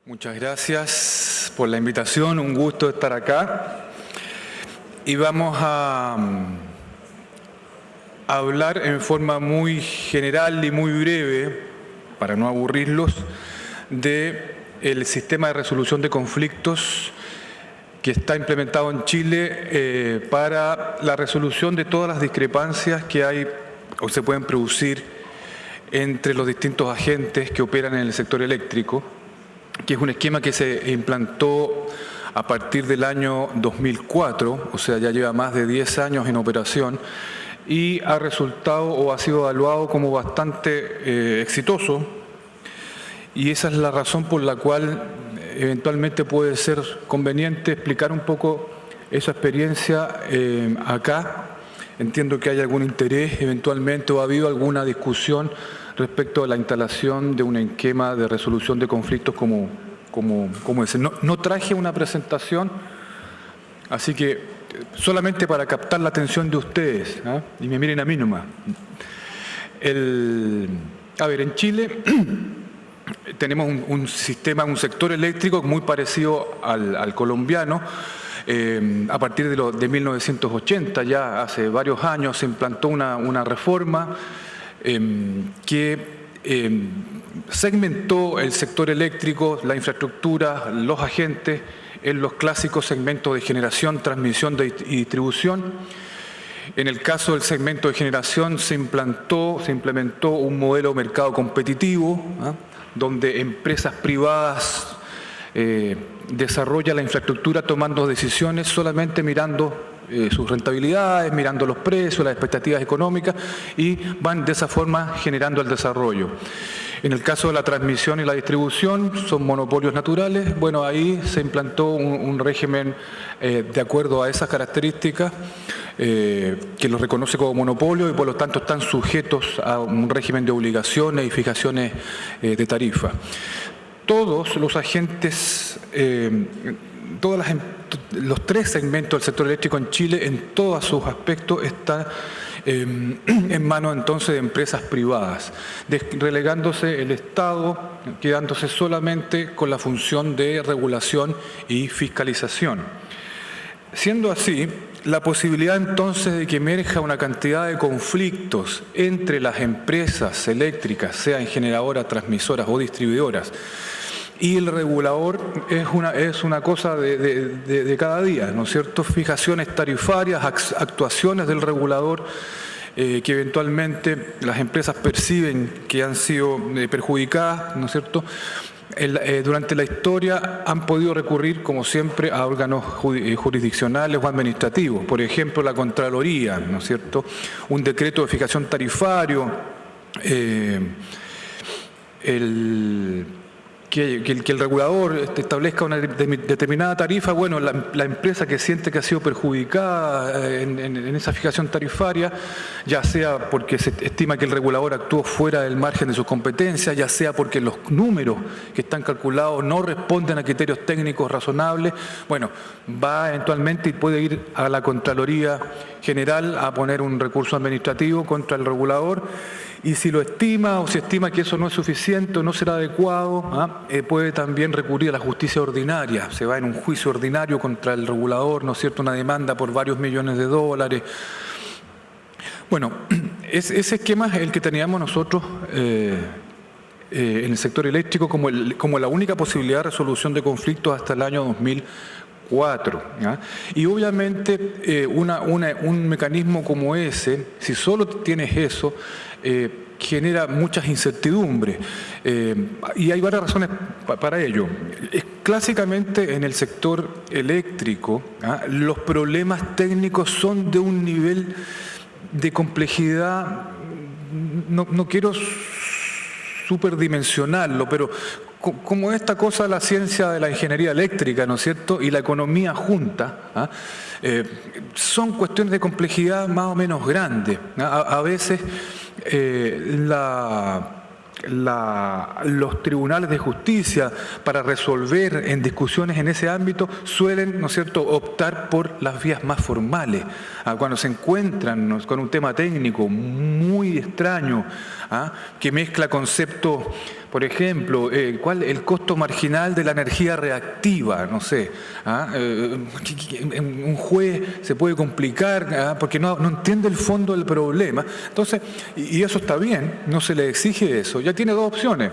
Muchas gracias por la invitación, un gusto estar acá. Y vamos a hablar en forma muy general y muy breve, para no aburrirlos, del sistema de resolución de conflictos que está implementado en Chile para la resolución de todas las discrepancias que hay o se pueden producir entre los distintos agentes que operan en el sector eléctrico, que es un esquema que se implantó a partir del año 2004, o sea, ya lleva más de 10 años en operación, y ha resultado o ha sido evaluado como bastante exitoso, y esa es la razón por la cual eventualmente puede ser conveniente explicar un poco esa experiencia acá. Entiendo que hay algún interés eventualmente o ha habido alguna discusión respecto a la instalación de un esquema de resolución de conflictos como ese. No traje una presentación, así que solamente para captar la atención de ustedes, ¿eh? Y me miren a mí nomás. A ver, en Chile tenemos un sistema, un sector eléctrico muy parecido al colombiano. A partir de 1980, ya hace varios años, se implantó una reforma que segmentó el sector eléctrico, la infraestructura, los agentes en los clásicos segmentos de generación, transmisión y distribución. En el caso del segmento de generación se implementó un modelo de mercado competitivo, ¿eh? Donde empresas privadas desarrollan la infraestructura tomando decisiones solamente mirando sus rentabilidades, mirando los precios, las expectativas económicas, y van de esa forma generando el desarrollo. En el caso de la transmisión y la distribución, son monopolios naturales. Bueno, ahí se implantó un régimen de acuerdo a esas características que los reconoce como monopolio y por lo tanto están sujetos a un régimen de obligaciones y fijaciones de tarifa. Todos los agentes, los tres segmentos del sector eléctrico en Chile, en todos sus aspectos, están en manos entonces de empresas privadas, relegándose el Estado, quedándose solamente con la función de regulación y fiscalización. Siendo así, la posibilidad entonces de que emerja una cantidad de conflictos entre las empresas eléctricas, sean generadoras, transmisoras o distribuidoras, y el regulador es una cosa de cada día, ¿no es cierto? Fijaciones tarifarias, actuaciones del regulador que eventualmente las empresas perciben que han sido perjudicadas, ¿no es cierto? Durante la historia han podido recurrir, como siempre, a órganos jurisdiccionales o administrativos. Por ejemplo, la Contraloría, ¿no es cierto? Un decreto de fijación tarifario, que el regulador establezca una determinada tarifa. Bueno, la empresa que siente que ha sido perjudicada en esa fijación tarifaria, ya sea porque se estima que el regulador actuó fuera del margen de sus competencias, ya sea porque los números que están calculados no responden a criterios técnicos razonables, bueno, va eventualmente y puede ir a la Contraloría General a poner un recurso administrativo contra el regulador. Y si lo estima o si estima que eso no es suficiente o no será adecuado, puede también recurrir a la justicia ordinaria. Se va en un juicio ordinario contra el regulador, ¿no es cierto?, una demanda por varios millones de dólares. Bueno, ese esquema es el que teníamos nosotros en el sector eléctrico como la única posibilidad de resolución de conflictos hasta el año 2004. ¿Ya? Y obviamente un mecanismo como ese, si solo tienes eso, genera muchas incertidumbres y hay varias razones para ello. Clásicamente en el sector eléctrico, los problemas técnicos son de un nivel de complejidad, no quiero superdimensionarlo, pero como esta cosa, la ciencia de la ingeniería eléctrica, ¿no es cierto?, y la economía junta, son cuestiones de complejidad más o menos grandes. A veces los tribunales de justicia, para resolver en discusiones en ese ámbito, suelen, ¿no es cierto?, optar por las vías más formales. Cuando se encuentran con un tema técnico muy extraño, que mezcla conceptos, Por ejemplo, ¿cuál el costo marginal de la energía reactiva? No sé. Un juez se puede complicar porque no entiende el fondo del problema. Entonces, y eso está bien, no se le exige eso. Ya tiene dos opciones.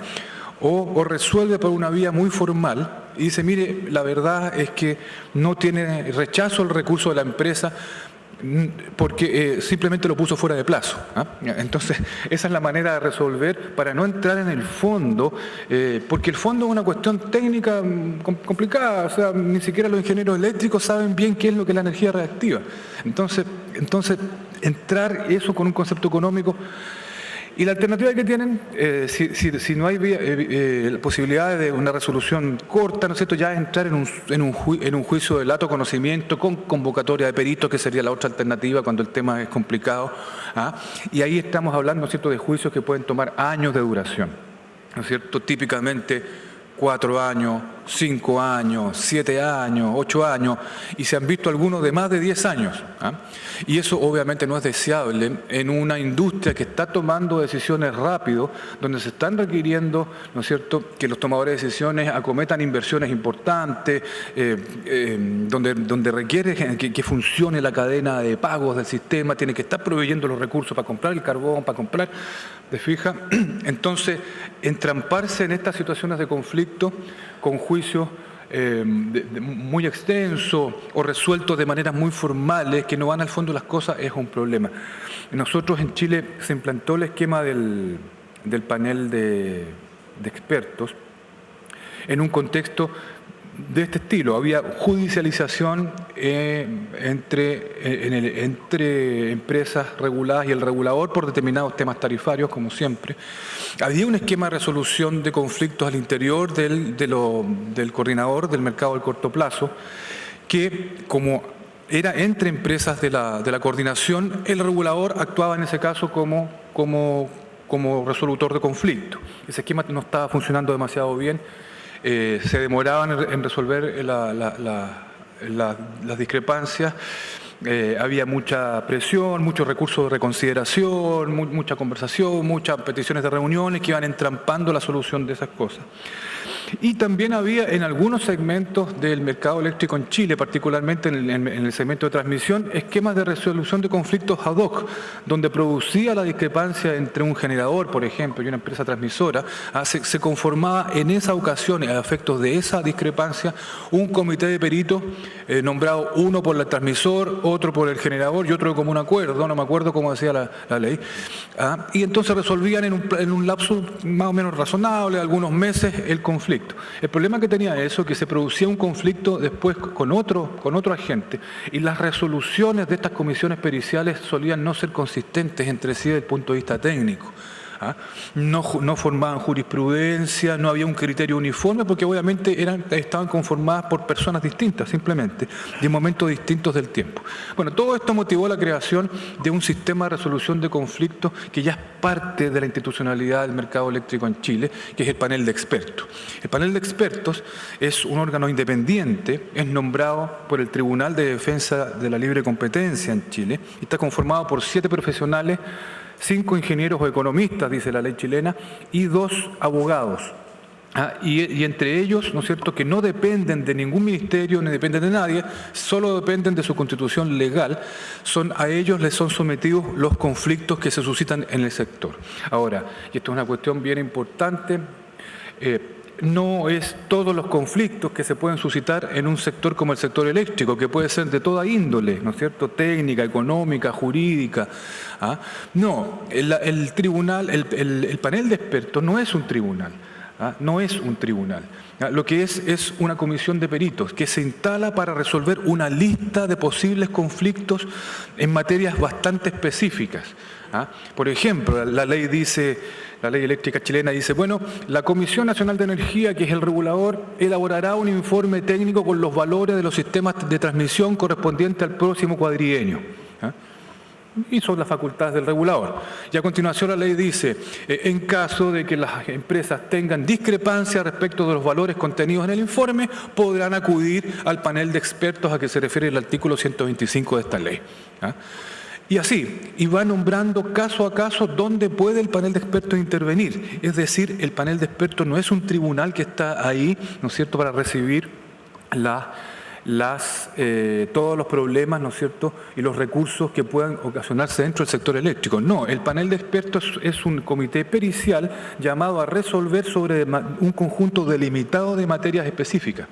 O resuelve por una vía muy formal y dice, mire, la verdad es que no tiene rechazo el recurso de la empresa porque simplemente lo puso fuera de plazo. Entonces, esa es la manera de resolver para no entrar en el fondo, porque el fondo es una cuestión técnica complicada, o sea, ni siquiera los ingenieros eléctricos saben bien qué es lo que es la energía reactiva. Entonces entrar eso con un concepto económico. Y la alternativa que tienen, si no hay posibilidad de una resolución corta, ¿no es cierto?, ya es entrar en un juicio de lato conocimiento con convocatoria de peritos, que sería la otra alternativa cuando el tema es complicado. Y ahí estamos hablando, ¿no es cierto?, de juicios que pueden tomar años de duración, ¿no es cierto?, típicamente 4 años, 5 años, 7 años, 8 años, y se han visto algunos de más de 10 años. Y eso obviamente no es deseable en una industria que está tomando decisiones rápido, donde se están requiriendo, ¿no es cierto?, que los tomadores de decisiones acometan inversiones importantes, donde requiere que funcione la cadena de pagos del sistema, tiene que estar proveyendo los recursos para comprar el carbón, para comprar, ¿te fijas? Entonces, entramparse en estas situaciones de conflicto con juicios muy extensos o resueltos de maneras muy formales que no van al fondo de las cosas es un problema. Nosotros en Chile se implantó el esquema del panel de expertos en un contexto de este estilo. Había judicialización entre empresas reguladas y el regulador por determinados temas tarifarios, como siempre. Había un esquema de resolución de conflictos al interior del coordinador del mercado del corto plazo, que como era entre empresas de la coordinación, el regulador actuaba en ese caso como resolutor de conflictos. Ese esquema no estaba funcionando demasiado bien. Se demoraban en resolver las discrepancias, había mucha presión, muchos recursos de reconsideración, mucha conversación, muchas peticiones de reuniones que iban entrampando la solución de esas cosas. Y también había en algunos segmentos del mercado eléctrico en Chile, particularmente en el segmento de transmisión, esquemas de resolución de conflictos ad hoc, donde producía la discrepancia entre un generador, por ejemplo, y una empresa transmisora. Se conformaba en esa ocasión, a efectos de esa discrepancia, un comité de peritos nombrado uno por el transmisor, otro por el generador y otro de común acuerdo, no me acuerdo cómo decía la ley. Y entonces resolvían en un lapso más o menos razonable, algunos meses, el conflicto. El problema que tenía eso, que se producía un conflicto después con otro agente, y las resoluciones de estas comisiones periciales solían no ser consistentes entre sí desde el punto de vista técnico. No formaban jurisprudencia, no había un criterio uniforme, porque obviamente estaban conformadas por personas distintas, simplemente, de momentos distintos del tiempo. Bueno, todo esto motivó la creación de un sistema de resolución de conflictos que ya es parte de la institucionalidad del mercado eléctrico en Chile, que es el panel de expertos. El panel de expertos es un órgano independiente, es nombrado por el Tribunal de Defensa de la Libre Competencia en Chile, y está conformado por 7 profesionales, 5 ingenieros o economistas, dice la ley chilena, y 2 abogados. Y entre ellos, ¿no es cierto?, que no dependen de ningún ministerio ni dependen de nadie, solo dependen de su constitución legal, a ellos les son sometidos los conflictos que se suscitan en el sector. Ahora, y esto es una cuestión bien importante, no es todos los conflictos que se pueden suscitar en un sector como el sector eléctrico, que puede ser de toda índole, ¿no es cierto?, técnica, económica, jurídica. No, el tribunal, el panel de expertos no es un tribunal. No es un tribunal. Lo que es una comisión de peritos que se instala para resolver una lista de posibles conflictos en materias bastante específicas. Por ejemplo, la ley eléctrica chilena dice, bueno, la Comisión Nacional de Energía, que es el regulador, elaborará un informe técnico con los valores de los sistemas de transmisión correspondientes al próximo cuadrienio. Y son las facultades del regulador. Y a continuación la ley dice, en caso de que las empresas tengan discrepancia respecto de los valores contenidos en el informe, podrán acudir al panel de expertos a que se refiere el artículo 125 de esta ley. Y así, y va nombrando caso a caso dónde puede el panel de expertos intervenir. Es decir, el panel de expertos no es un tribunal que está ahí, ¿no es cierto?, para recibir todos los problemas, ¿no es cierto?, y los recursos que puedan ocasionarse dentro del sector eléctrico. No, el panel de expertos es un comité pericial llamado a resolver sobre un conjunto delimitado de materias específicas.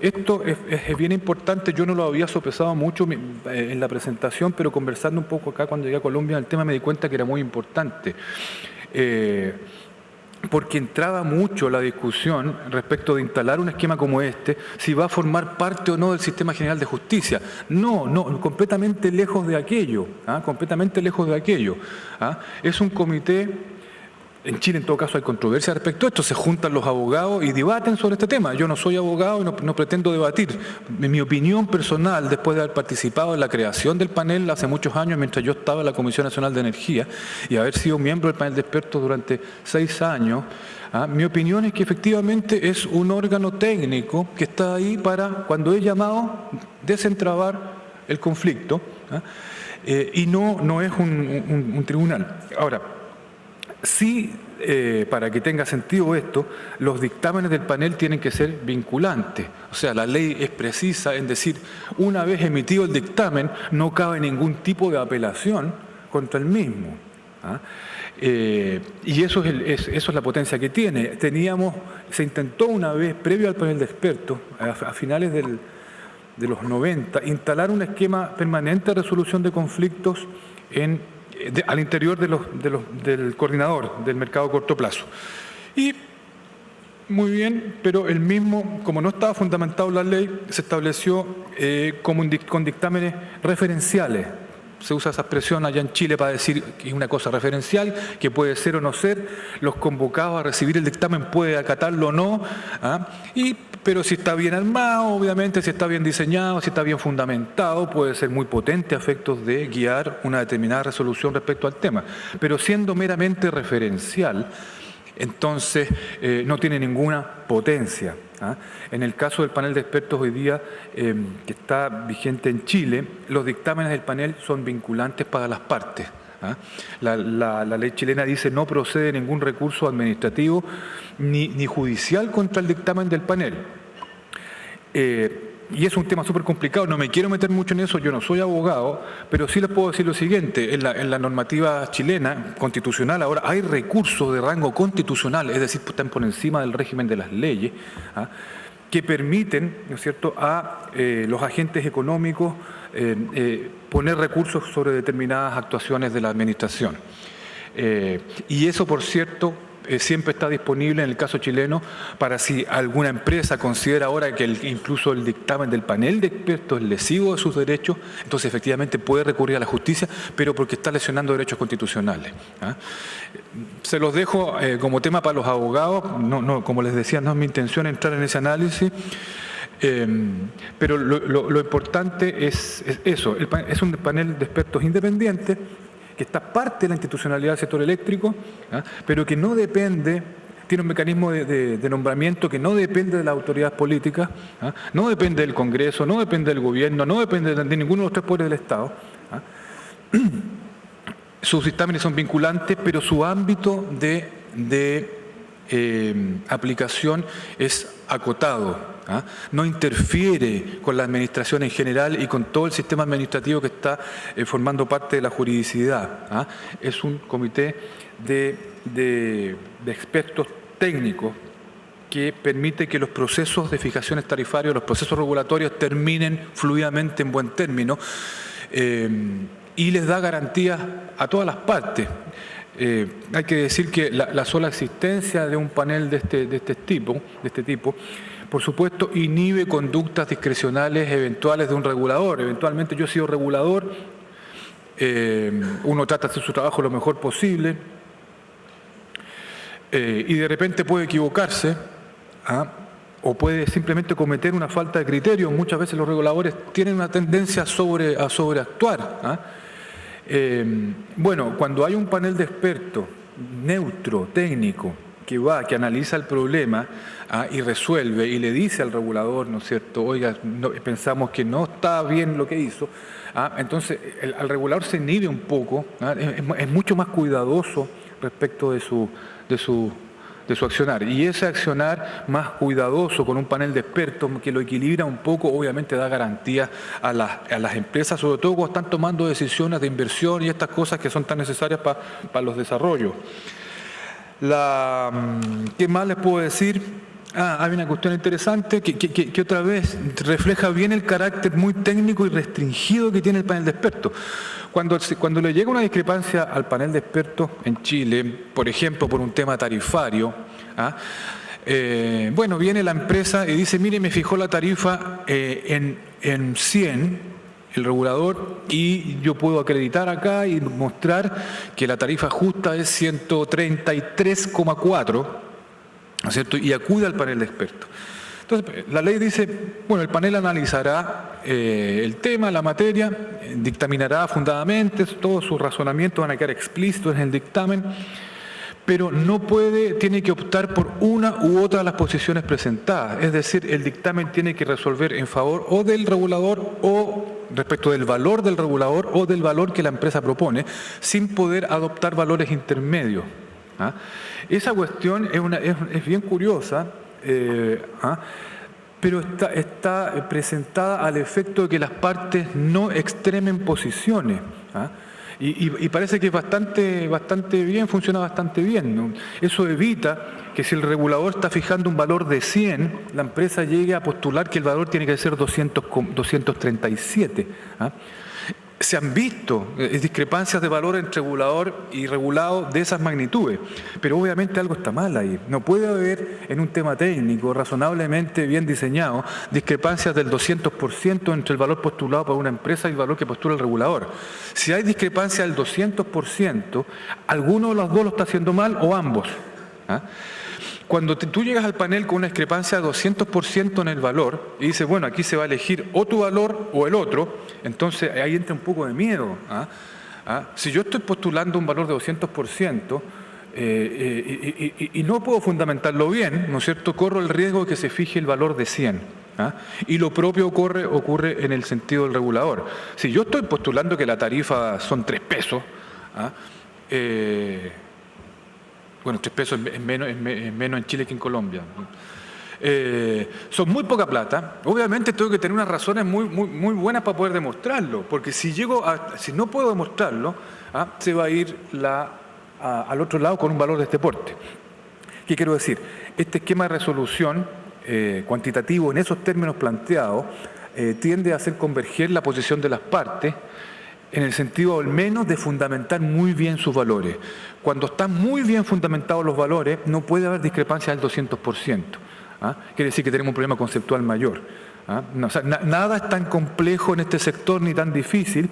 Esto es bien importante, yo no lo había sopesado mucho en la presentación, pero conversando un poco acá cuando llegué a Colombia el tema me di cuenta que era muy importante. Porque entraba mucho la discusión respecto de instalar un esquema como este, si va a formar parte o no del sistema general de justicia. No, completamente lejos de aquello, completamente lejos de aquello. Es un comité, en Chile en todo caso hay controversia respecto a esto, se juntan los abogados y debaten sobre este tema. Yo no soy abogado y no pretendo debatir. Mi opinión personal, después de haber participado en la creación del panel hace muchos años, mientras yo estaba en la Comisión Nacional de Energía, y haber sido miembro del panel de expertos durante 6 años, mi opinión es que efectivamente es un órgano técnico que está ahí para, cuando es llamado, desentrabar el conflicto, y no es un tribunal. Ahora, sí, para que tenga sentido esto, los dictámenes del panel tienen que ser vinculantes. O sea, la ley es precisa en decir, una vez emitido el dictamen, no cabe ningún tipo de apelación contra el mismo. Y eso es la potencia que tiene. Se intentó una vez, previo al panel de expertos, a finales de los 90, instalar un esquema permanente de resolución de conflictos al interior del coordinador del mercado a corto plazo. Y muy bien, pero el mismo, como no estaba fundamentado en la ley, se estableció con dictámenes referenciales. Se usa esa expresión allá en Chile para decir que es una cosa referencial, que puede ser o no ser, los convocados a recibir el dictamen pueden acatarlo o no, pero si está bien armado, obviamente, si está bien diseñado, si está bien fundamentado, puede ser muy potente a efectos de guiar una determinada resolución respecto al tema. Pero siendo meramente referencial, entonces no tiene ninguna potencia. En el caso del panel de expertos hoy día, que está vigente en Chile, los dictámenes del panel son vinculantes para las partes. La ley chilena dice no procede ningún recurso administrativo ni judicial contra el dictamen del panel. Y es un tema súper complicado, no me quiero meter mucho en eso, yo no soy abogado, pero sí les puedo decir lo siguiente, en la normativa chilena, constitucional, ahora hay recursos de rango constitucional, es decir, están por encima del régimen de las leyes, que permiten, ¿no es cierto?, a los agentes económicos poner recursos sobre determinadas actuaciones de la administración. Y eso, por cierto, siempre está disponible en el caso chileno para si alguna empresa considera ahora que incluso el dictamen del panel de expertos es lesivo de sus derechos, entonces efectivamente puede recurrir a la justicia, pero porque está lesionando derechos constitucionales. Se los dejo como tema para los abogados, como les decía, no es mi intención entrar en ese análisis. Pero lo importante es eso, es un panel de expertos independientes que está parte de la institucionalidad del sector eléctrico, pero que no depende, tiene un mecanismo de nombramiento que no depende de las autoridades políticas, no depende del Congreso, no depende del gobierno, no depende de ninguno de los 3 poderes del Estado. Sus dictámenes son vinculantes, pero su ámbito de aplicación es acotado. No interfiere con la administración en general y con todo el sistema administrativo que está formando parte de la juridicidad. Es un comité de expertos técnicos que permite que los procesos de fijaciones tarifarias, los procesos regulatorios terminen fluidamente en buen término y les da garantías a todas las partes. Hay que decir que la sola existencia de un panel de este tipo, por supuesto, inhibe conductas discrecionales eventuales de un regulador. Eventualmente yo he sido regulador, uno trata de hacer su trabajo lo mejor posible y de repente puede equivocarse o puede simplemente cometer una falta de criterio. Muchas veces los reguladores tienen una tendencia a sobreactuar. Bueno, cuando hay un panel de expertos neutro, técnico, que analiza el problema y resuelve y le dice al regulador, ¿no es cierto?, oiga, pensamos que no está bien lo que hizo, entonces al regulador se inhibe un poco, es mucho más cuidadoso respecto de su accionar. Y ese accionar más cuidadoso con un panel de expertos que lo equilibra un poco, obviamente da garantía a las empresas, sobre todo cuando están tomando decisiones de inversión y estas cosas que son tan necesarias para los desarrollos. ¿Qué más les puedo decir? Hay una cuestión interesante que otra vez refleja bien el carácter muy técnico y restringido que tiene el panel de expertos. Cuando le llega una discrepancia al panel de expertos en Chile, por ejemplo, por un tema tarifario, viene la empresa y dice, mire, me fijó la tarifa en 100, el regulador, y yo puedo acreditar acá y mostrar que la tarifa justa es 133,4, ¿no es cierto?, y acude al panel de expertos. Entonces, la ley dice, bueno, el panel analizará el tema, la materia, dictaminará fundadamente, todos sus razonamientos van a quedar explícitos en el dictamen, pero tiene que optar por una u otra de las posiciones presentadas. Es decir, el dictamen tiene que resolver en favor o del regulador o respecto del valor del regulador o del valor que la empresa propone, sin poder adoptar valores intermedios. Esa cuestión es bien curiosa, pero está presentada al efecto de que las partes no extremen posiciones. Y parece que es bastante bien, funciona bastante bien, ¿no? Eso evita que si el regulador está fijando un valor de 100, la empresa llegue a postular que el valor tiene que ser 237. Se han visto discrepancias de valor entre regulador y regulado de esas magnitudes, pero obviamente algo está mal ahí. No puede haber en un tema técnico razonablemente bien diseñado discrepancias del 200% entre el valor postulado por una empresa y el valor que postula el regulador. Si hay discrepancia del 200%, alguno de los dos lo está haciendo mal o ambos. Cuando tú llegas al panel con una discrepancia de 200% en el valor y dices, bueno, aquí se va a elegir o tu valor o el otro, entonces ahí entra un poco de miedo. Si yo estoy postulando un valor de 200% y no puedo fundamentarlo bien, ¿no es cierto?, corro el riesgo de que se fije el valor de 100. Y lo propio ocurre en el sentido del regulador. Si yo estoy postulando que la tarifa son 3 pesos, bueno, 3 pesos es menos en Chile que en Colombia. Son muy poca plata. Obviamente tengo que tener unas razones muy buenas para poder demostrarlo, porque si no puedo demostrarlo, se va a ir al otro lado con un valor de este porte. ¿Qué quiero decir? Este esquema de resolución cuantitativo en esos términos planteados tiende a hacer converger la posición de las partes en el sentido al menos de fundamentar muy bien sus valores. Cuando están muy bien fundamentados los valores, no puede haber discrepancia del 200%. Quiere decir que tenemos un problema conceptual mayor. Nada es tan complejo en este sector ni tan difícil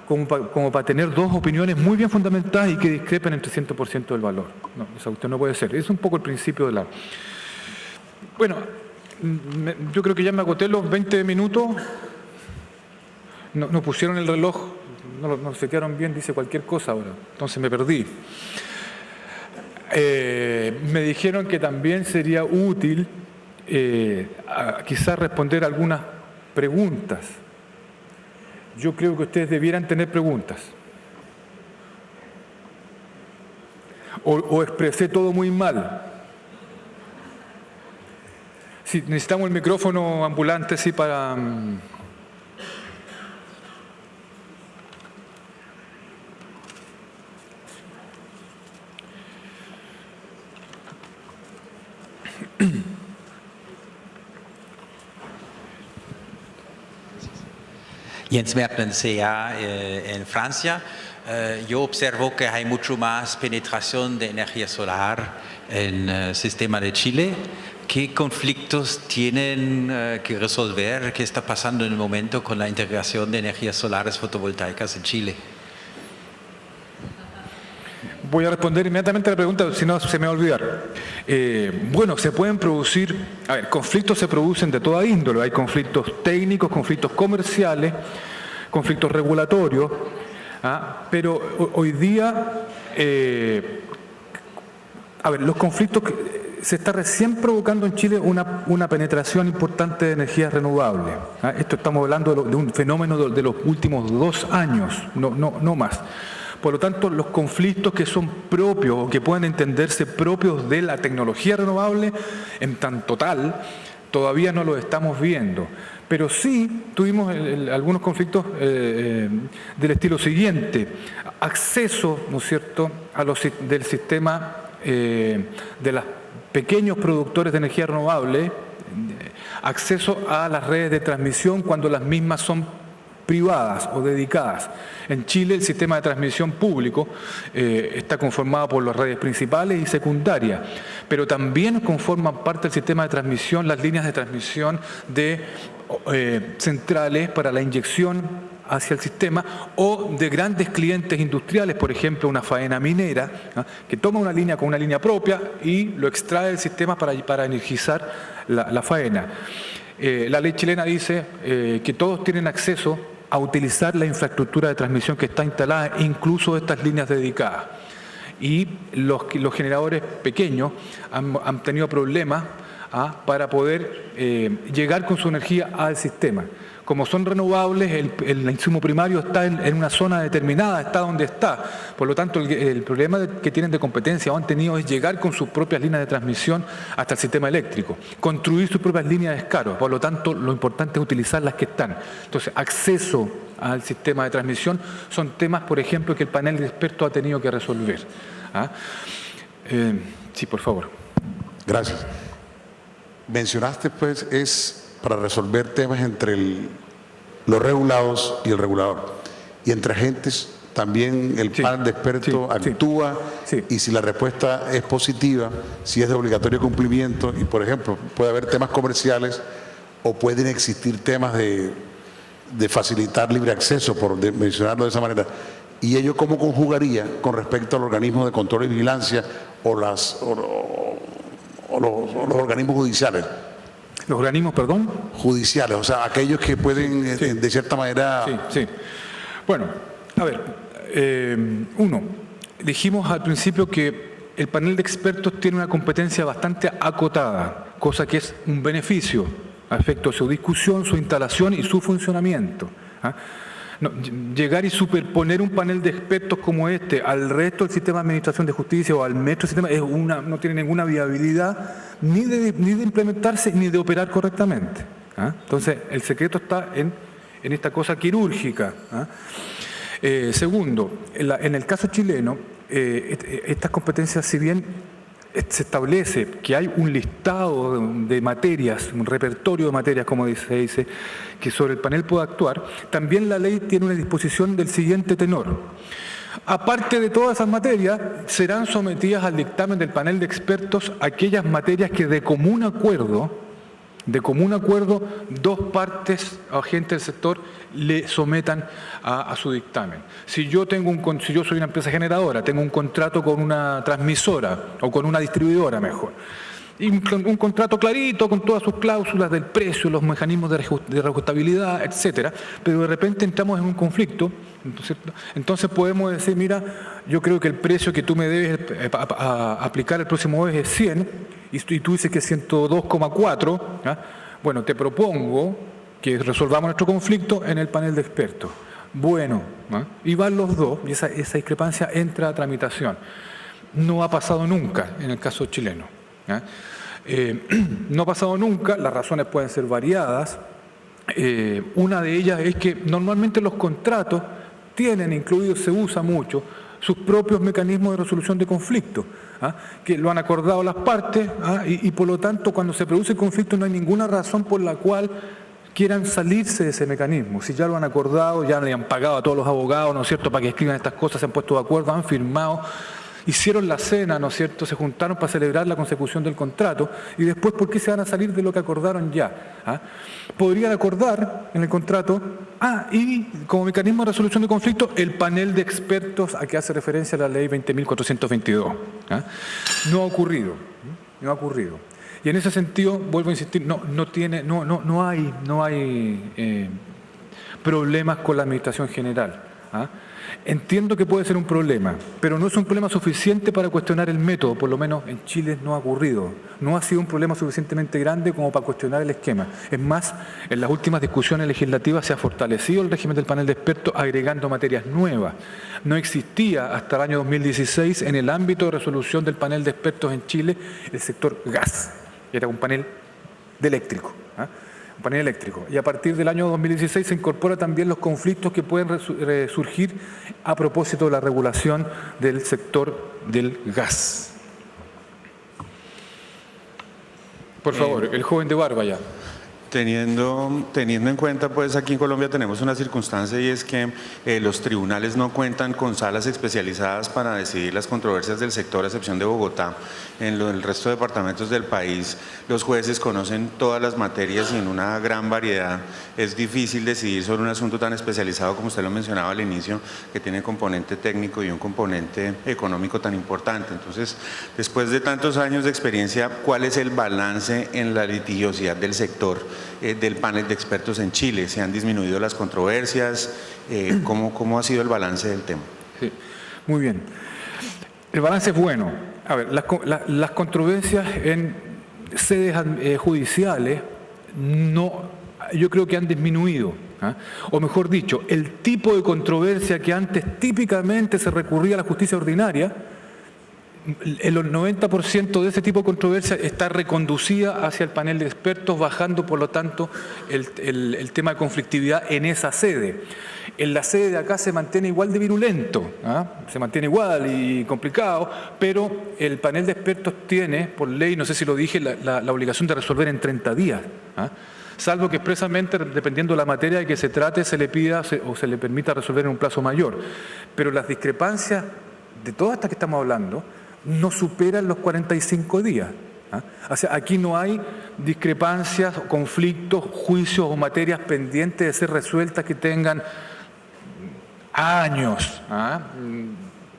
como para tener dos opiniones muy bien fundamentadas y que discrepen entre 100% del valor. No, esa cuestión no puede ser. Es un poco el principio de la... Bueno, yo creo que ya me agoté los 20 minutos. No pusieron el reloj, no lo setearon bien, dice cualquier cosa ahora, entonces me perdí. Me dijeron que también sería útil quizás responder algunas preguntas. Yo creo que ustedes debieran tener preguntas. O expresé todo muy mal. Sí, necesitamos el micrófono ambulante, sí, para... Jens Mertens, CA en Francia. Yo observo que hay mucho más penetración de energía solar en el sistema de Chile. ¿Qué conflictos tienen que resolver? ¿Qué está pasando en el momento con la integración de energías solares fotovoltaicas en Chile? Voy a responder inmediatamente a la pregunta, si no se me va a olvidar. Bueno, se pueden producir, conflictos se producen de toda índole. Hay conflictos técnicos, conflictos comerciales, conflictos regulatorios, pero hoy día A ver, los conflictos se está recién provocando en Chile una penetración importante de energías renovables. Esto estamos hablando de un fenómeno de los últimos 2 años, no más. Por lo tanto, los conflictos que son propios o que pueden entenderse propios de la tecnología renovable, en tanto tal, todavía no los estamos viendo. Pero sí tuvimos algunos conflictos del estilo siguiente: acceso, ¿no es cierto?, del sistema de los pequeños productores de energía renovable, acceso a las redes de transmisión cuando las mismas son privadas o dedicadas. En Chile el sistema de transmisión público está conformado por las redes principales y secundarias, pero también conforman parte del sistema de transmisión las líneas de transmisión de centrales para la inyección hacia el sistema, o de grandes clientes industriales, por ejemplo una faena minera, que toma una línea con una línea propia y lo extrae del sistema para energizar la faena. La ley chilena dice que todos tienen acceso a utilizar la infraestructura de transmisión que está instalada, incluso estas líneas dedicadas. Y los generadores pequeños han tenido problemas para poder llegar con su energía al sistema. Como son renovables, el insumo primario está en una zona determinada, está donde está. Por lo tanto, el problema que tienen de competencia o han tenido es llegar con sus propias líneas de transmisión hasta el sistema eléctrico, construir sus propias líneas de escaro. Por lo tanto, lo importante es utilizar las que están. Entonces, acceso al sistema de transmisión son temas, por ejemplo, que el panel de expertos ha tenido que resolver. Sí, por favor. Gracias. Mencionaste, pues, es para resolver temas entre los regulados y el regulador. Y entre agentes también el panel de expertos actúa, y si la respuesta es positiva, si es de obligatorio cumplimiento, y por ejemplo, puede haber temas comerciales o pueden existir temas de facilitar libre acceso, por mencionarlo de esa manera. ¿Y ello cómo conjugaría con respecto al organismo de control y vigilancia o los organismos judiciales? ¿Los organismos, perdón? Judiciales, o sea, aquellos que pueden, de cierta manera... Sí. Bueno, a ver, dijimos al principio que el panel de expertos tiene una competencia bastante acotada, cosa que es un beneficio a efecto de su discusión, su instalación y su funcionamiento. No, llegar y superponer un panel de expertos como este al resto del sistema de administración de justicia o al metro sistema no tiene ninguna viabilidad ni de implementarse ni de operar correctamente. Entonces, el secreto está en esta cosa quirúrgica. Segundo, en el caso chileno, estas competencias, si bien se establece que hay un listado de materias, un repertorio de materias, como se dice, que sobre el panel puede actuar, también la ley tiene una disposición del siguiente tenor. Aparte de todas esas materias, serán sometidas al dictamen del panel de expertos aquellas materias que de común acuerdo, dos partes o agentes del sector le sometan a su dictamen. Si yo soy una empresa generadora, tengo un contrato con una transmisora o con una distribuidora mejor, y un contrato clarito con todas sus cláusulas del precio, los mecanismos de reajustabilidad, etcétera, pero de repente entramos en un conflicto, ¿cierto? Entonces podemos decir, mira, yo creo que el precio que tú me debes aplicar el próximo mes es 100, y tú dices que es 102,4, bueno, te propongo que resolvamos nuestro conflicto en el panel de expertos. Bueno, y van los dos, y esa discrepancia entra a tramitación. No ha pasado nunca en el caso chileno. No ha pasado nunca, las razones pueden ser variadas. Una de ellas es que normalmente los contratos tienen incluidos, se usa mucho, sus propios mecanismos de resolución de conflictos, que lo han acordado las partes, y por lo tanto cuando se produce el conflicto no hay ninguna razón por la cual quieran salirse de ese mecanismo. Si ya lo han acordado, ya le han pagado a todos los abogados, ¿no es cierto?, para que escriban estas cosas, se han puesto de acuerdo, han firmado, hicieron la cena, ¿no es cierto?, se juntaron para celebrar la consecución del contrato, y después, ¿por qué se van a salir de lo que acordaron ya? Podrían acordar en el contrato, y como mecanismo de resolución de conflictos, el panel de expertos a que hace referencia la ley 20.422. No ha ocurrido. Y en ese sentido, vuelvo a insistir, no hay problemas con la administración general. Entiendo que puede ser un problema, pero no es un problema suficiente para cuestionar el método, por lo menos en Chile no ha ocurrido. No ha sido un problema suficientemente grande como para cuestionar el esquema. Es más, en las últimas discusiones legislativas se ha fortalecido el régimen del panel de expertos agregando materias nuevas. No existía hasta el año 2016 en el ámbito de resolución del panel de expertos en Chile el sector gas. Era un panel de eléctrico. Un panel eléctrico. Y a partir del año 2016 se incorpora también los conflictos que pueden surgir a propósito de la regulación del sector del gas. Por favor, el joven de barba ya. Teniendo en cuenta, pues aquí en Colombia tenemos una circunstancia y es que los tribunales no cuentan con salas especializadas para decidir las controversias del sector, a excepción de Bogotá. En el resto de departamentos del país, los jueces conocen todas las materias y en una gran variedad. Es difícil decidir sobre un asunto tan especializado como usted lo mencionaba al inicio, que tiene componente técnico y un componente económico tan importante. Entonces, después de tantos años de experiencia, ¿cuál es el balance en la litigiosidad del sector del panel de expertos en Chile? ¿Se han disminuido las controversias? ¿Cómo ha sido el balance del tema? Sí, muy bien. El balance es bueno. A ver, las controversias en sedes judiciales yo creo que han disminuido. O mejor dicho, el tipo de controversia que antes típicamente se recurría a la justicia ordinaria, el 90% de ese tipo de controversia está reconducida hacia el panel de expertos, bajando por lo tanto el tema de conflictividad en esa sede. En la sede de acá se mantiene igual de virulento, se mantiene igual y complicado, pero el panel de expertos tiene, por ley, no sé si lo dije, la obligación de resolver en 30 días. Salvo que expresamente, dependiendo de la materia de que se trate, se le pida o se le permita resolver en un plazo mayor. Pero las discrepancias de todas estas que estamos hablando no superan los 45 días. O sea, aquí no hay discrepancias, conflictos, juicios o materias pendientes de ser resueltas que tengan años.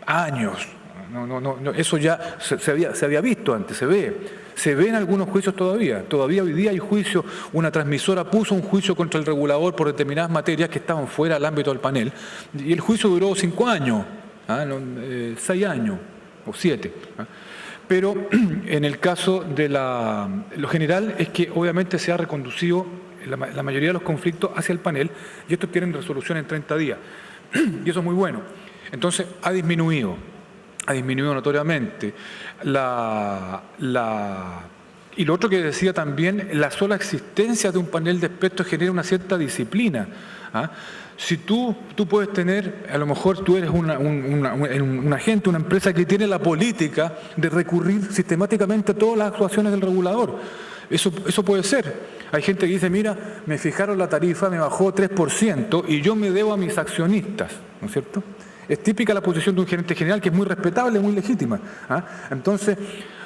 Años. No, eso ya se había visto antes, se ve en algunos juicios todavía. Todavía hoy día hay juicios, una transmisora puso un juicio contra el regulador por determinadas materias que estaban fuera del ámbito del panel, y el juicio duró 5 años, 6 años o 7. Pero en el caso de lo general es que obviamente se ha reconducido la mayoría de los conflictos hacia el panel y estos tienen resolución en 30 días. Y eso es muy bueno. Entonces ha disminuido notoriamente. Y lo otro que decía también, la sola existencia de un panel de expertos genera una cierta disciplina. Si tú puedes tener, a lo mejor tú eres un agente, una empresa que tiene la política de recurrir sistemáticamente a todas las actuaciones del regulador. Eso puede ser. Hay gente que dice, mira, me fijaron la tarifa, me bajó 3% y yo me debo a mis accionistas, ¿no es cierto? Es típica la posición de un gerente general que es muy respetable, muy legítima. Entonces,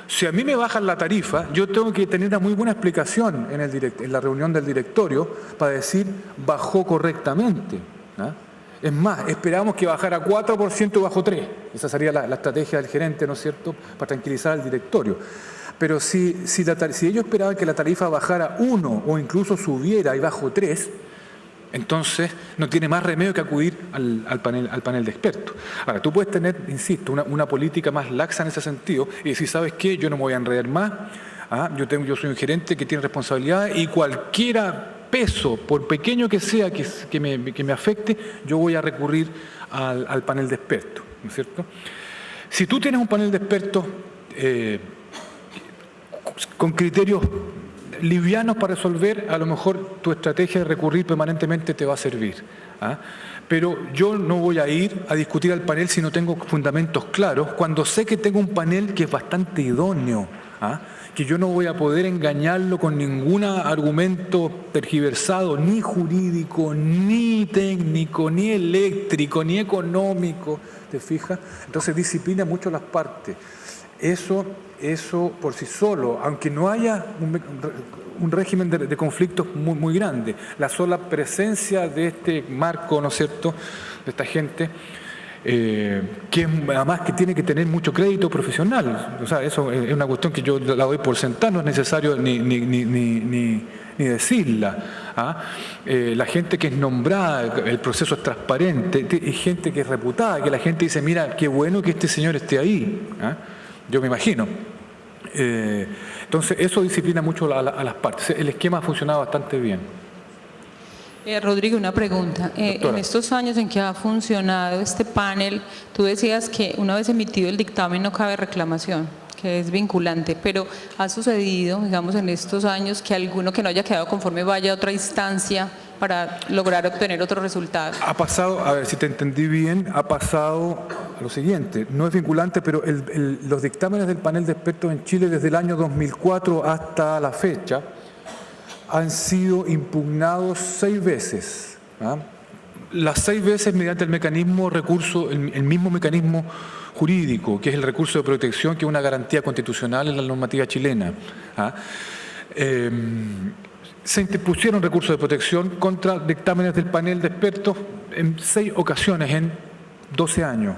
si a mí me bajan la tarifa, yo tengo que tener una muy buena explicación en la reunión del directorio para decir bajó correctamente. Es más, esperábamos que bajara 4% y bajó 3%. Esa sería la estrategia del gerente, ¿no es cierto?, para tranquilizar al directorio. Pero si ellos esperaban que la tarifa bajara 1 o incluso subiera y bajó 3%, entonces no tiene más remedio que acudir al panel de expertos. Ahora, tú puedes tener, insisto, una política más laxa en ese sentido y decir, ¿sabes qué? Yo no me voy a enredar más, yo soy un gerente que tiene responsabilidad y cualquiera peso, por pequeño que sea que me afecte, yo voy a recurrir al panel de expertos, ¿no es cierto? Si tú tienes un panel de expertos con criterios livianos para resolver, a lo mejor tu estrategia de recurrir permanentemente te va a servir. Pero yo no voy a ir a discutir al panel si no tengo fundamentos claros, cuando sé que tengo un panel que es bastante idóneo, que yo no voy a poder engañarlo con ningún argumento tergiversado, ni jurídico, ni técnico, ni eléctrico, ni económico, ¿te fijas? Entonces disciplina mucho las partes. Eso por sí solo, aunque no haya un régimen de conflictos muy grande, la sola presencia de este marco, ¿no es cierto?, de esta gente, que además que tiene que tener mucho crédito profesional. O sea, eso es una cuestión que yo la doy por sentada, no es necesario ni decirla. La gente que es nombrada, el proceso es transparente, hay gente que es reputada, que la gente dice, mira, qué bueno que este señor esté ahí. Yo me imagino. Entonces, eso disciplina mucho a las partes. El esquema ha funcionado bastante bien. Rodrigo, una pregunta. En estos años en que ha funcionado este panel, tú decías que una vez emitido el dictamen no cabe reclamación, que es vinculante, pero ¿ha sucedido, digamos, en estos años que alguno que no haya quedado conforme vaya a otra instancia para lograr obtener otro resultado? Ha pasado, a ver si te entendí bien, ha pasado a lo siguiente, no es vinculante, pero los dictámenes del panel de expertos en Chile desde el año 2004 hasta la fecha han sido impugnados 6 veces. Las 6 veces mediante el mecanismo recurso, el mismo mecanismo jurídico, que es el recurso de protección, que es una garantía constitucional en la normativa chilena. Se interpusieron recursos de protección contra dictámenes del panel de expertos en 6 ocasiones en 12 años.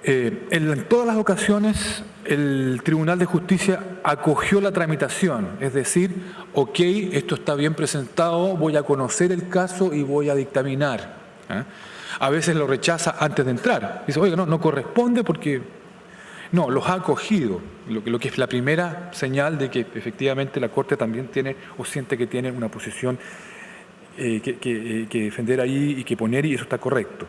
En todas las ocasiones el Tribunal de Justicia acogió la tramitación, es decir, ok, esto está bien presentado, voy a conocer el caso y voy a dictaminar. A veces lo rechaza antes de entrar. Dice, oiga, no corresponde porque... No, los ha acogido, lo que es la primera señal de que efectivamente la Corte también tiene o siente que tiene una posición que defender ahí y que poner, y eso está correcto.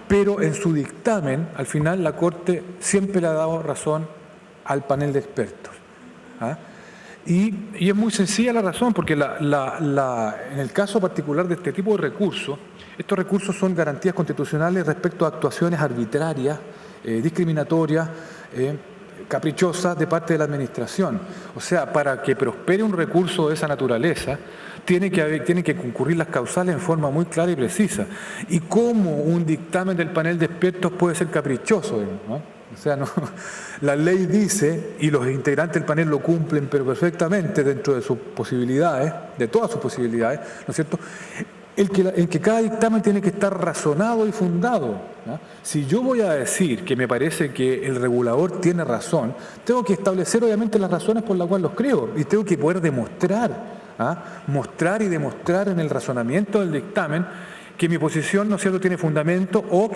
Pero en su dictamen, al final, la Corte siempre le ha dado razón al panel de expertos. Y es muy sencilla la razón, porque en el caso particular de este tipo de recursos, estos recursos son garantías constitucionales respecto a actuaciones arbitrarias, discriminatorias, caprichosas de parte de la Administración. O sea, para que prospere un recurso de esa naturaleza, tienen que concurrir las causales en forma muy clara y precisa. Y cómo un dictamen del panel de expertos puede ser caprichoso, ¿no? O sea, la ley dice, y los integrantes del panel lo cumplen pero perfectamente dentro de sus posibilidades, de todas sus posibilidades, ¿no es cierto?, en que cada dictamen tiene que estar razonado y fundado. Si yo voy a decir que me parece que el regulador tiene razón, tengo que establecer obviamente las razones por las cuales los creo y tengo que poder demostrar, mostrar y demostrar en el razonamiento del dictamen que mi posición, ¿no es cierto?, tiene fundamento o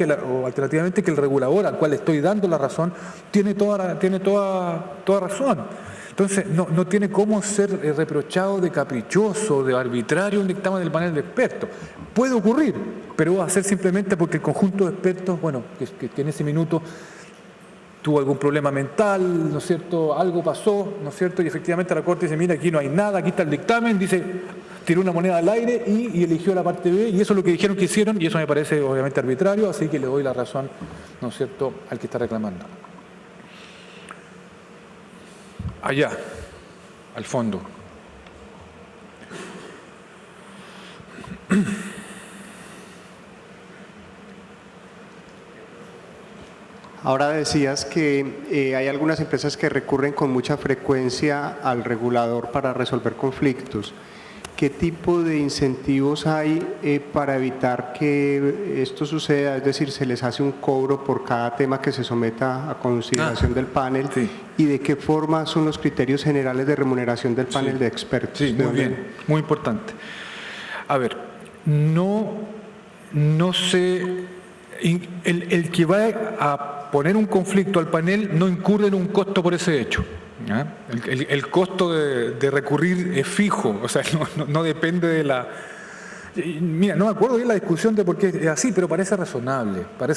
alternativamente que el regulador al cual estoy dando la razón tiene toda razón. Entonces, no tiene cómo ser reprochado de caprichoso, de arbitrario un dictamen del panel de expertos. Puede ocurrir, pero va a ser simplemente porque el conjunto de expertos, bueno, que en ese minuto tuvo algún problema mental, ¿no es cierto?, algo pasó, ¿no es cierto?, y efectivamente la Corte dice, mira, aquí no hay nada, aquí está el dictamen, dice, tiró una moneda al aire y eligió la parte B, y eso es lo que dijeron que hicieron, y eso me parece obviamente arbitrario, así que le doy la razón, ¿no es cierto?, al que está reclamando. Allá, al fondo. Ahora decías que hay algunas empresas que recurren con mucha frecuencia al regulador para resolver conflictos. ¿Qué tipo de incentivos hay para evitar que esto suceda? Es decir, ¿se les hace un cobro por cada tema que se someta a consideración del panel? Sí. ¿Y de qué forma son los criterios generales de remuneración del panel de expertos? Sí, muy bien, muy importante. A ver, no sé, el que va a poner un conflicto al panel no incurre en un costo por ese hecho. El costo de recurrir es fijo, o sea, no depende de la... Mira, no me acuerdo bien la discusión de por qué es así, pero parece razonable. O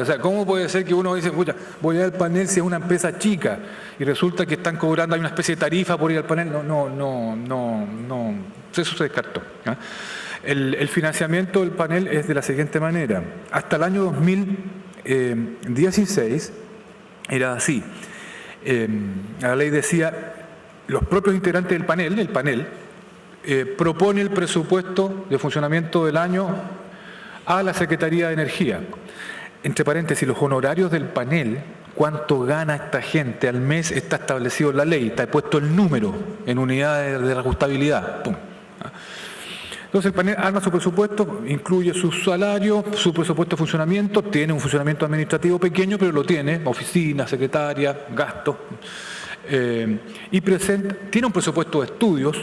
sea, ¿cómo puede ser que uno dice, pucha, voy a ir al panel si es una empresa chica y resulta que están cobrando, hay una especie de tarifa por ir al panel? No, eso se descartó. El financiamiento del panel es de la siguiente manera. Hasta el año 2016 era así. La ley decía, los propios integrantes del panel propone el presupuesto de funcionamiento del año a la Secretaría de Energía. Entre paréntesis, los honorarios del panel, cuánto gana esta gente al mes, está establecido en la ley, está puesto el número en unidades de ajustabilidad. ¡Pum! Entonces el panel arma su presupuesto, incluye su salario, su presupuesto de funcionamiento, tiene un funcionamiento administrativo pequeño, pero lo tiene, oficina, secretaria, gastos, y tiene un presupuesto de estudios,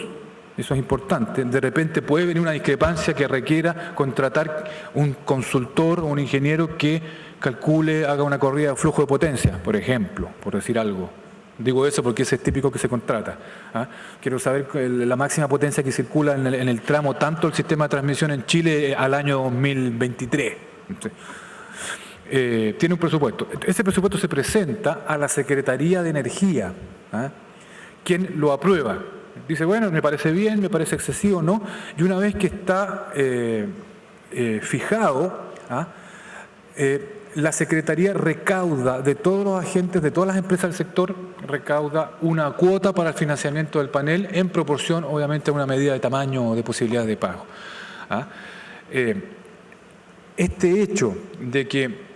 Eso es importante. De repente puede venir una discrepancia que requiera contratar un consultor o un ingeniero que calcule, haga una corrida de flujo de potencia, por ejemplo, por decir algo. Digo eso porque ese es típico que se contrata. Quiero saber la máxima potencia que circula en el tramo, tanto el sistema de transmisión en Chile al año 2023. Tiene un presupuesto. Ese presupuesto se presenta a la Secretaría de Energía, quien lo aprueba. Dice, bueno, me parece bien, me parece excesivo, ¿no? Y una vez que está fijado, la Secretaría recauda de todos los agentes, de todas las empresas del sector, recauda una cuota para el financiamiento del panel en proporción, obviamente, a una medida de tamaño o de posibilidad de pago. Este hecho de que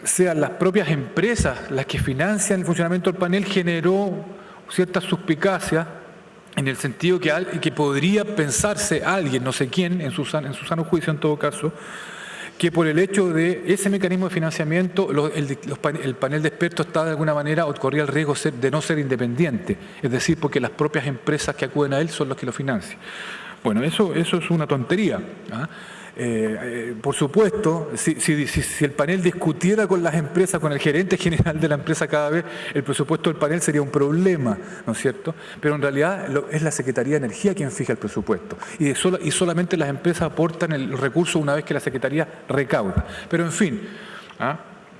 sean las propias empresas las que financian el funcionamiento del panel generó cierta suspicacia en el sentido que podría pensarse alguien, no sé quién, en su sano juicio en todo caso, que por el hecho de ese mecanismo de financiamiento el panel de expertos está de alguna manera o corría el riesgo de no ser independiente, es decir, porque las propias empresas que acuden a él son los que lo financian. Bueno, eso es una tontería. Por supuesto, si el panel discutiera con las empresas, con el gerente general de la empresa cada vez, el presupuesto del panel sería un problema, ¿no es cierto? Pero en realidad es la Secretaría de Energía quien fija el presupuesto y solamente las empresas aportan el recurso una vez que la Secretaría recauda. Pero en fin,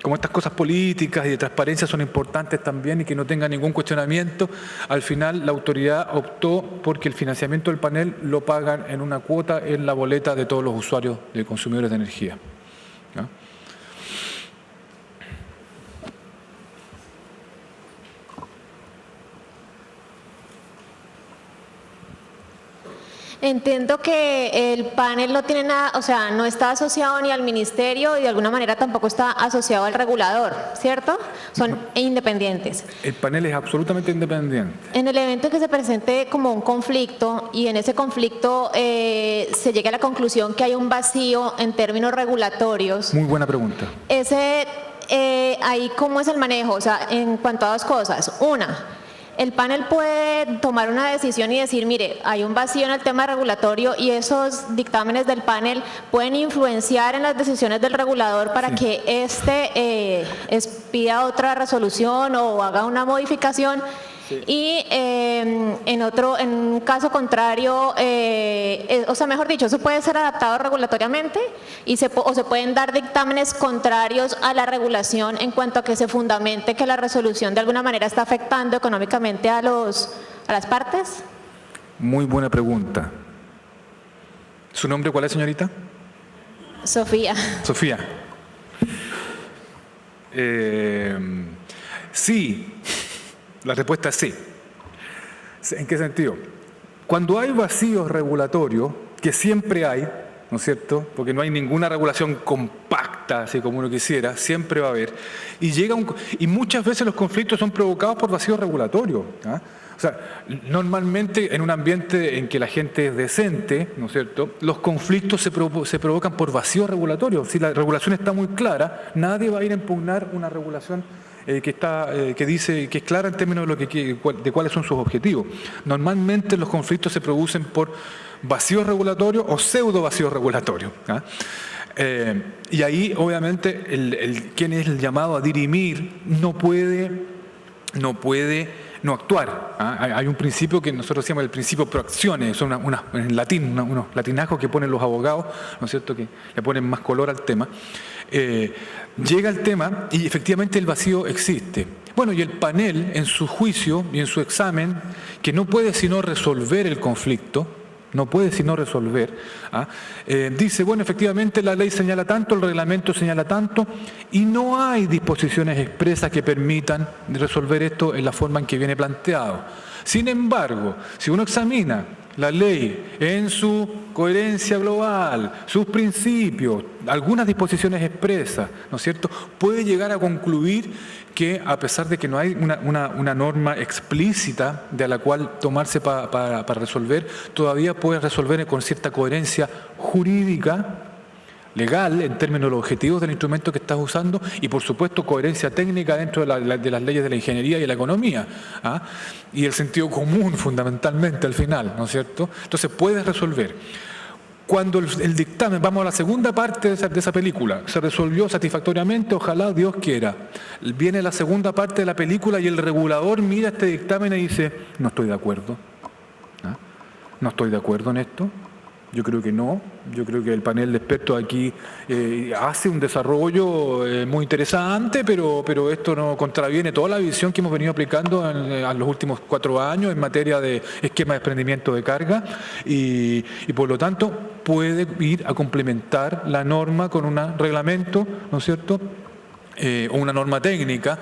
como estas cosas políticas y de transparencia son importantes también y que no tenga ningún cuestionamiento, al final la autoridad optó porque el financiamiento del panel lo pagan en una cuota en la boleta de todos los usuarios de consumidores de energía. Entiendo que el panel no tiene nada, o sea, no está asociado ni al ministerio y de alguna manera tampoco está asociado al regulador, ¿cierto? Son independientes. El panel es absolutamente independiente. En el evento en que se presente como un conflicto y en ese conflicto se llegue a la conclusión que hay un vacío en términos regulatorios. Muy buena pregunta. Ahí, ¿cómo es el manejo? O sea, en cuanto a dos cosas. Una, el panel puede tomar una decisión y decir, mire, hay un vacío en el tema regulatorio y esos dictámenes del panel pueden influenciar en las decisiones del regulador para que pida otra resolución o haga una modificación. Sí. Y en un caso contrario, o sea, mejor dicho, eso puede ser adaptado regulatoriamente y se pueden dar dictámenes contrarios a la regulación en cuanto a que se fundamente que la resolución de alguna manera está afectando económicamente a las partes. Muy buena pregunta. ¿Su nombre cuál es, señorita? Sofía. Sofía. Sí. La respuesta es sí. ¿En qué sentido? Cuando hay vacíos regulatorios, que siempre hay, ¿no es cierto? Porque no hay ninguna regulación compacta, así como uno quisiera, siempre va a haber. Y muchas veces los conflictos son provocados por vacíos regulatorios. O sea, normalmente en un ambiente en que la gente es decente, ¿no es cierto?, los conflictos se provocan por vacíos regulatorios. Si la regulación está muy clara, nadie va a ir a impugnar una regulación que dice que es clara en términos de cuáles son sus objetivos. Normalmente los conflictos se producen por vacíos regulatorios o pseudo vacíos regulatorios. Y ahí obviamente quien es el llamado a dirimir no puede no actuar. Hay un principio que nosotros decimos el principio pro actione, son en latín, unos latinajos que ponen los abogados, ¿no es cierto?, que le ponen más color al tema. Llega el tema y efectivamente el vacío existe. Bueno, y el panel en su juicio y en su examen, que no puede sino resolver el conflicto, dice, bueno, efectivamente la ley señala tanto, el reglamento señala tanto, y no hay disposiciones expresas que permitan resolver esto en la forma en que viene planteado. Sin embargo, si uno examina la ley en su coherencia global, sus principios, algunas disposiciones expresas, ¿no es cierto?, puede llegar a concluir que a pesar de que no hay una norma explícita de la cual tomarse para resolver, todavía puede resolver con cierta coherencia jurídica legal en términos de los objetivos del instrumento que estás usando y, por supuesto, coherencia técnica dentro de las leyes de la ingeniería y la economía, ¿ah? Y el sentido común, fundamentalmente, al final, ¿no es cierto? Entonces, puedes resolver. Cuando el dictamen, vamos a la segunda parte de esa película, se resolvió satisfactoriamente, ojalá Dios quiera. Viene la segunda parte de la película y el regulador mira este dictamen y dice, no estoy de acuerdo. ¿Ah? No estoy de acuerdo en esto. Yo creo que no. Yo creo que el panel de expertos aquí hace un desarrollo muy interesante, pero esto no contraviene toda la visión que hemos venido aplicando en los últimos 4 años en materia de esquema de desprendimiento de carga y por lo tanto puede ir a complementar la norma con un reglamento, ¿no es cierto?, o una norma técnica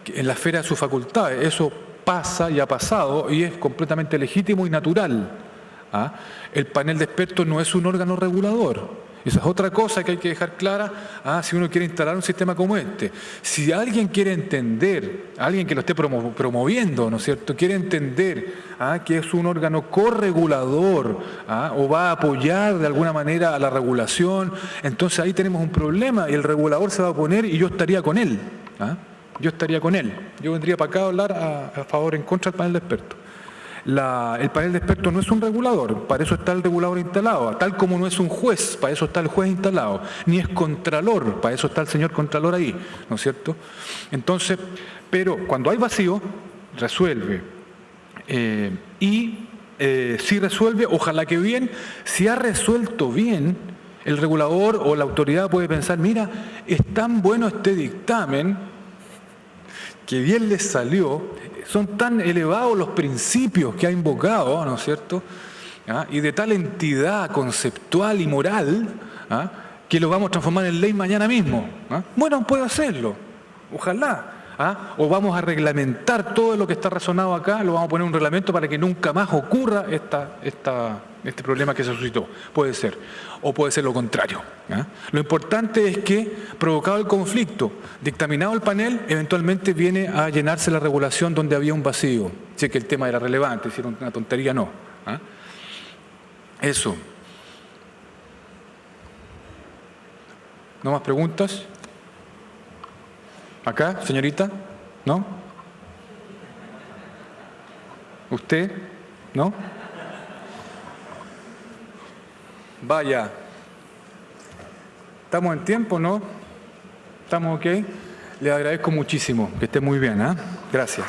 en la esfera de sus facultades. Eso pasa y ha pasado y es completamente legítimo y natural. ¿Ah? El panel de expertos no es un órgano regulador. Esa es otra cosa que hay que dejar clara si uno quiere instalar un sistema como este. Si alguien quiere entender, alguien que lo esté promoviendo, ¿no es cierto?, quiere entender que es un órgano corregulador o va a apoyar de alguna manera a la regulación, entonces ahí tenemos un problema y el regulador se va a oponer y yo estaría con él. Yo estaría con él. Yo vendría para acá a hablar a favor o en contra del panel de expertos. El panel de expertos no es un regulador, para eso está el regulador instalado, tal como no es un juez, para eso está el juez instalado, ni es contralor, para eso está el señor contralor ahí, ¿no es cierto? Entonces, pero cuando hay vacío, resuelve. Si resuelve, ojalá que bien, si ha resuelto bien, el regulador o la autoridad puede pensar, mira, es tan bueno este dictamen, que bien les salió, son tan elevados los principios que ha invocado, ¿no es cierto?, y de tal entidad conceptual y moral, que lo vamos a transformar en ley mañana mismo. Bueno, puede hacerlo, ojalá. O vamos a reglamentar todo lo que está razonado acá, lo vamos a poner en un reglamento para que nunca más ocurra este problema que se suscitó. Puede ser. O puede ser lo contrario. Lo importante es que, provocado el conflicto, dictaminado el panel, eventualmente viene a llenarse la regulación donde había un vacío. Si es que el tema era relevante, si era una tontería, no. Eso. ¿No más preguntas? ¿Acá, señorita? ¿No? ¿Usted? ¿No? Vaya. ¿Estamos en tiempo, no? ¿Estamos ok? Le agradezco muchísimo. Que esté muy bien, Gracias.